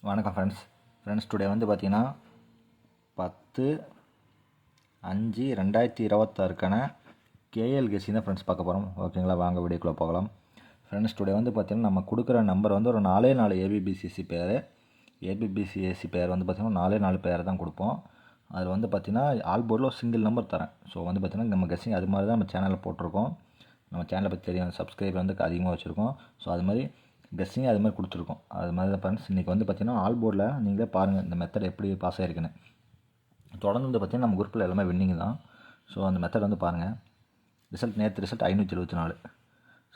வணக்கம் friends today வந்து பார்த்திங்கன்னா 10/5/2026க்கான கேஎல் கெஸ்ஸிங் தான் ஃப்ரெண்ட்ஸ் பார்க்க போகிறோம். ஓகேங்களா, வாங்க வீடியோக்குள்ளே போகலாம். ஃப்ரெண்ட்ஸ் டுடே வந்து பார்த்திங்கன்னா நம்ம கொடுக்குற நம்பர் வந்து ஒரு 4 ஏபிபிசிசி பேர். ஏபிபிசிஎஸ்சி பேர் வந்து பார்த்திங்கன்னா 4 பேர் தான் கொடுப்போம். அதில் வந்து பார்த்திங்கன்னா ஆல் போர்டில் ஒரு சிங்கிள் நம்பர் தரேன். ஸோ வந்து பார்த்திங்கன்னா நம்ம கெஸ்ஸிங் அது மாதிரி தான் நம்ம சேனலில் போட்டிருக்கோம். நம்ம சேனலை பற்றி தெரியும், சப்ஸ்கிரைபர் வந்து அதிகமாக வச்சுருக்கோம். ஸோ அது மாதிரி கெஸ்ஸிங் அது மாதிரி கொடுத்துருக்கோம். அது மாதிரி தான் ஃப்ரெண்ட்ஸ் இன்றைக்கி வந்து பார்த்திங்கன்னா ஆல் போர்டில் நீங்களே பாருங்கள் இந்த மெத்தட் எப்படி பாஸ் ஆகிருக்குன்னு. தொடர்ந்து வந்து பார்த்திங்கன்னா நம்ம குரூப்பில் எல்லாமே வின்னிங் தான். ஸோ அந்த மெத்தட் வந்து பாருங்கள். நேற்று ரிசல்ட் 574.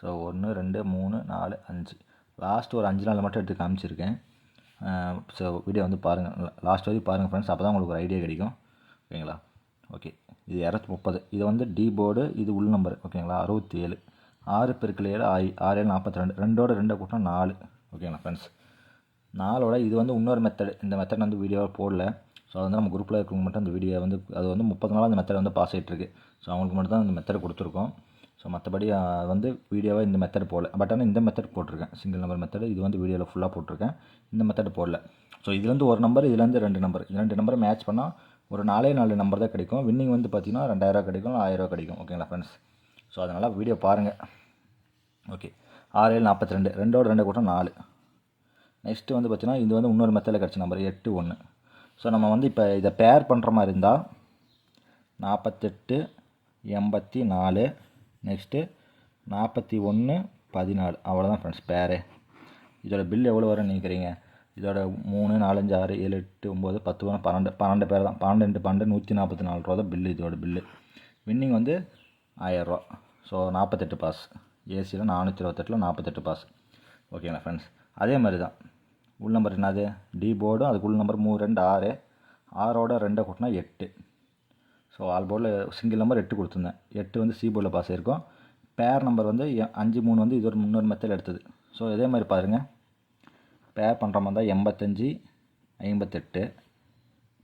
ஸோ 1 2 3 4 5 லாஸ்ட் ஒரு 5 நாள் மட்டும் எடுத்து காமிச்சிருக்கேன். ஸோ வீடியோ வந்து பாருங்கள், லாஸ்ட் வரைக்கும் பாருங்கள் ஃப்ரெண்ட்ஸ், அப்போ தான் உங்களுக்கு ஒரு ஐடியா கிடைக்கும். ஓகேங்களா, ஓகே. இது 230. இது வந்து டி போர்டு, இது உள் நம்பர். ஓகேங்களா, 67 6 × 7 6 7 42 2ஓட 2 கூட்டினா 4. ஓகேங்களா ஃப்ரெண்ட்ஸ், 4ஓட இது வந்து இன்னொரு மெத்தட். இந்த மெத்தட் வந்து வீடியோவை போடல. ஸோ அது வந்து நம்ம குரூப்பில் இருக்கவங்க மட்டும் அந்த வீடியோ வந்து அது வந்து 30 நாளாக அந்த மெத்தட் வந்து பாஸ் ஆகிட்டுருக்கு. ஸோ அவங்களுக்கு மட்டும் தான் இந்த மெத்தட் கொடுத்துருக்கோம். ஸோ மற்றபடி வந்து வீடியோவை இந்த மெத்தட் போடல. பட் ஆனால் இந்த மெத்தட் போட்டிருக்கேன், சிங்கிள் நம்பர் மெத்தட். இது வந்து வீடியோவில் ஃபுல்லாக போட்டிருக்கேன், இந்த மெத்தட் போடல. ஸோ இதுலேருந்து ஒரு நம்பர், இதுலேருந்து 2 நம்பர், 2 நம்பரை மேட்ச் பண்ணால் ஒரு 4 நம்பர் தான் கிடைக்கும். வின்னிங் வந்து பார்த்திங்கன்னா 2000 கிடைக்கும், 1000 கிடைக்கும். ஓகேங்களா ஃப்ரெண்ட்ஸ், ஸோ அதனால் வீடியோ பாருங்கள். ஓகே, 6 7 42 2ஓட 2 கூட்டம் 4. நெக்ஸ்ட்டு வந்து பார்த்திங்கன்னா இது வந்து இன்னொரு மெத்தடில் கிடச்ச நம்பர் 8 1. ஸோ நம்ம வந்து இப்போ இதை பேர் பண்ணுற மாதிரி இருந்தால் 48 84 நெக்ஸ்ட்டு 41 14. அவ்வளோதான் ஃப்ரெண்ட்ஸ் பேரு. இதோட பில் எவ்வளோ வரும்னு நினைக்கிறீங்க? இதோட 3 4 5 6 7 8 9 10 12 பேர் தான். 12 12 144 ரூபா தான் பில்லு, இதோட பில்லு. வின்னிங் வந்து 1000 ரூபா. So 48 pass. ஏசியில் 428 48 பாஸ். ஓகேங்களா ஃப்ரெண்ட்ஸ், அதே மாதிரி தான் உள் நம்பர் என்னது, டி போர்டும் அதுக்கு உள் நம்பர் 3 2 6 6ஓட 2 கூட்டினா 8. ஸோ ஆல் போர்டில் சிங்கிள் நம்பர் 8 கொடுத்துருந்தேன். 8 வந்து சி போர்டில் பாஸ் ஆகிருக்கும். பேர் நம்பர் வந்து 5 3 வந்து இது ஒரு முன்னொரு மெத்தட் எடுத்தது. ஸோ இதே மாதிரி பாருங்கள், பேர் பண்ணுற மாதிரி தான் 85 58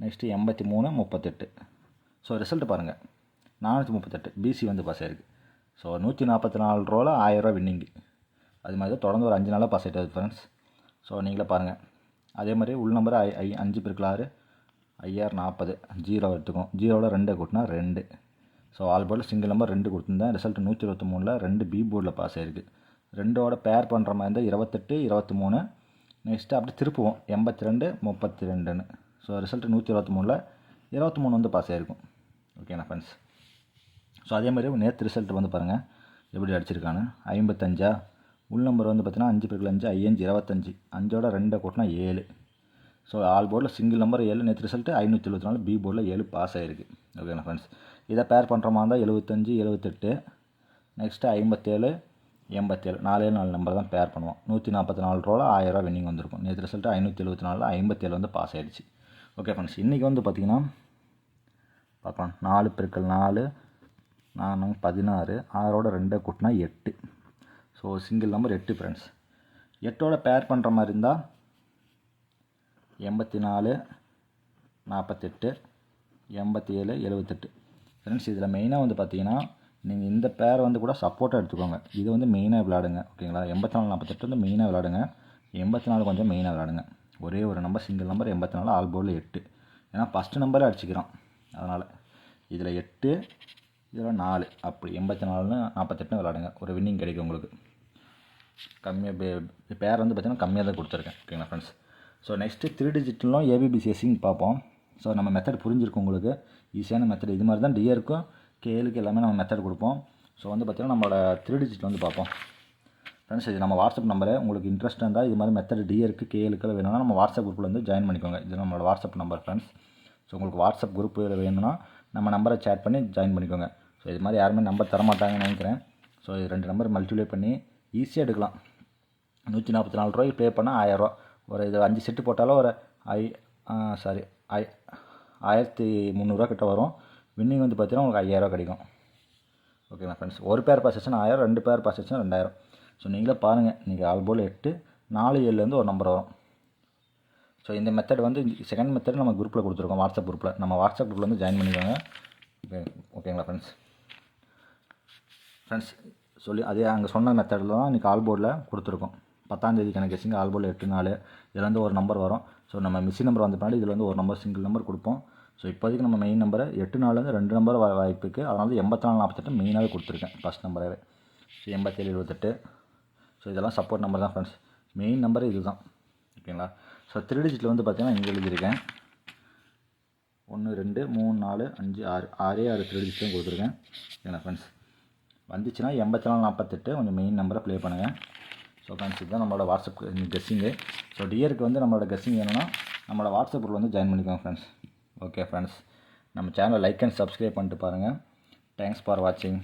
நெக்ஸ்ட்டு 83 38. ஸோ ரிசல்ட் பாருங்கள், 438 பிசி வந்து பாஸ் ஆகிருக்கு. ஸோ 144 ரூபாவில் 1000 ரூபா வின்னிங்கு. அது மாதிரி தான் தொடர்ந்து ஒரு 5 நாளாக பாஸ் ஆகிட்டு ஃப்ரெண்ட்ஸ். ஸோ நீங்களே பாருங்கள். அதே மாதிரி உள் நம்பர் 5 × 6 IR 40 0 எடுத்துக்கும். 0ஓட 2 கூட்டினா 2. ஸோ ஆல் போர்டில் சிங்கிள் நம்பர் 2 கொடுத்துருந்தேன். ரிசல்ட் 123ல் 2 பி போர்டில் பாஸ் ஆகிருக்கு. 2ஓட பேர் பண்ணுற மாதிரி இருந்தால் 28 23. நெக்ஸ்ட்டு அப்படி திருப்புவோம் 82 32ன்னு. ஸோ ரிசல்ட் 123ல் 23 வந்து பாஸ் ஆகிருக்கும். ஓகேண்ணா ஃப்ரெண்ட்ஸ், ஸோ அதே மாதிரி நேற்று ரிசல்ட் வந்து பாருங்கள் எப்படி அடிச்சிருக்கான்னு. 55 உள் நம்பர் வந்து பார்த்திங்கன்னா 5 × 5 5 25 5ஓட 2 கூட்டினா 7. ஸோ ஆல் போர்டில் சிங்கிள் நம்பர் 7. நேற்று ரிசல்ட்டு 574. பி போர்டில் 7 பாஸ் ஆகிருக்கு. ஓகேண்ணா ஃப்ரெண்ட்ஸ், இதை பேர் பண்ணுற மாதிரி இருந்தால் 75 78 நெக்ஸ்ட்டு 57 87 4 நம்பர் தான் பேர் பண்ணுவோம். 144 ரூபாவில் 1000 ரூபா வின்னிங் வந்திருக்கும். நேற்று ரிசல்ட்டு 574 57 வந்து பாஸ் ஆகிடுச்சு. ஓகே ஃப்ரெண்ட்ஸ், இன்றைக்கி வந்து பார்த்திங்கன்னா பார்க்கலாம் 4 × 4 4 16 6ஓட 2 கூட்டினா 8. So single number 8 friends. 8ஓட பேர் பண்ணுற மாதிரி இருந்தால் 84 48 87 78 ஃப்ரெண்ட்ஸ். இதில் மெயினாக வந்து பார்த்தீங்கன்னா நீங்கள் இந்த பேர் வந்து கூட சப்போர்ட்டாக எடுத்துக்கோங்க. இது வந்து மெயினாக விளாடுங்க. ஓகேங்களா, 84 48 வந்து மெயினாக விளாடுங்க. 84 கொஞ்சம் மெயினாக விளாடுங்க. ஒரே ஒரு நம்பர் சிங்கிள் நம்பர் 84 ஆல் போர்டில் 8. ஏன்னா ஃபஸ்ட்டு நம்பரே அடிச்சுக்கிறோம். அதனால் இதில் 8 இதில் 4 அப்படி 84 48 விளாடுங்க. ஒரு வின்னிங் கிடைக்கும் உங்களுக்கு. கம்மியாக பேர் வந்து பார்த்திங்கன்னா கம்மியாக தான் கொடுத்துருக்கேன். ஓகேங்களா ஃப்ரெண்ட்ஸ், ஸோ நெக்ஸ்ட்டு 3 டிஜிட்லாம் ஏபிபிசிஎஸ்சின்னு பார்ப்போம். ஸோ நம்ம மெத்தட் புரிஞ்சிருக்கும் உங்களுக்கு. ஈஸியான மெத்தட் இது மாதிரி தான். டிஏருக்கும் கேலுக்கு எல்லாமே நம்ம மெத்தட் கொடுப்போம். ஸோ வந்து பார்த்திங்கன்னா நம்மளோட 3 டிஜிட் வந்து பார்ப்போம் ஃப்ரெண்ட்ஸ். இது நம்ம வாட்ஸ்அப் நம்பரு. உங்களுக்கு இன்ட்ரெஸ்ட் இருந்தால் இது மாதிரி மெத்தட் டிஏருக்கு கேலுக்கு வேணும்னா நம்ம வாட்ஸ்அப் குரூப்பில் வந்து ஜாயின் பண்ணிக்கோங்க. இது நம்மளோட வாட்ஸ்அப் நம்பர் ஃப்ரெண்ட்ஸ். ஸோ உங்களுக்கு வாட்ஸ்அப் குரூப் வேணும்னா நம்ம நம்பரை சேட் பண்ணி ஜாயின் பண்ணிக்கோங்க. ஸோ இது மாதிரி யாருமே நம்பர் தரமாட்டாங்கன்னு நினைக்கிறேன். ஸோ இது 2 நம்பர் மல்டிப்ளை பண்ணி ஈஸியாக எடுக்கலாம். 144 ரூபாய்க்கு ப்ளே பண்ணால் 1000 ரூபா. ஒரு இது 5 செட்டு போட்டாலும் ஒரு 1300 கிட்ட வரும். வின்னிங் வந்து பார்த்தீங்கன்னா உங்களுக்கு 5000 ரூபா கிடைக்கும். ஓகேங்களா ஃப்ரெண்ட்ஸ், ஒரு பேர் பாஸ் ஆச்சுன்னா 1000, 2 பேர் பாஸ் ஆச்சுன்னா 2000. ஸோ நீங்களே பாருங்கள், நீங்கள் ஆல் போர்டில் 8 4 7லேருந்து ஒரு நம்பர் வரும். ஸோ இந்த மெத்தட் வந்து செகண்ட் மெத்தட் நம்ம குரூப்பில் கொடுத்துருக்கோம். வாட்ஸ்அப் குரூப்பில் நம்ம வாட்ஸ்அப் குரூப்பில் வந்து ஜாயின் பண்ணிக்கோங்க. ஓகேங்களா ஃப்ரெண்ட்ஸ் சொல்லி அதே அங்கே சொன்ன மெத்தடில் தான் இன்றைக்கி ஆல் போர்டில் கொடுத்துருக்கோம். 10ஆம் தேதிக்கான கெஸ்ஸிங் ஆல்போல் 8 4 இதில் வந்து ஒரு நம்பர் வரும். ஸோ நம்ம மிஸ்ஸிங் நம்பர் வந்த பின்னாடி இதில் வந்து ஒரு நம்பர் சிங்கிள் நம்பர் கொடுப்போம். ஸோ இப்போதைக்கு நம்ம மெயின் நம்பரை 8 4 2 நம்பர் வாய்ப்பு இருக்குது. அதனால 84 48 மெயினாகவே கொடுத்துருக்கேன் ஃபஸ்ட் நம்பராகவே. ஸோ 87 28. ஸோ இதெல்லாம் சப்போர்ட் நம்பர் தான் ஃப்ரெண்ட்ஸ். மெயின் நம்பர் இது தான். ஓகேங்களா? ஸோ 3 டிஜிட்டில் வந்து பார்த்தீங்கன்னா இங்கே எழுதியிருக்கேன் 1 2 3 4 5 6 6 3 டிஜிட்லையும் கொடுத்துருக்கேன். ஓகேங்களா ஃப்ரெண்ட்ஸ்? வந்துச்சுன்னா 84 48 கொஞ்சம் மெயின் நம்பரை ப்ளே பண்ணுங்கள். ஸோ ஃப்ரெண்ட்ஸ் இதுதான் நம்மளோட வாட்ஸ்அப் கெஸ்ஸிங்கு. ஸோ டியருக்கு வந்து நம்மளோட கெஸ்ஸிங் வேணும்னா நம்மளோட வாட்ஸ்அப் குரூப்பில் வந்து ஜாயின் பண்ணிக்கோங்க ஃப்ரெண்ட்ஸ். ஓகே ஃப்ரெண்ட்ஸ், நம்ம சேனலை லைக் அண்ட் சப்ஸ்கிரைப் பண்ணிட்டு பாருங்கள். தேங்க்ஸ் ஃபார் வாட்சிங்.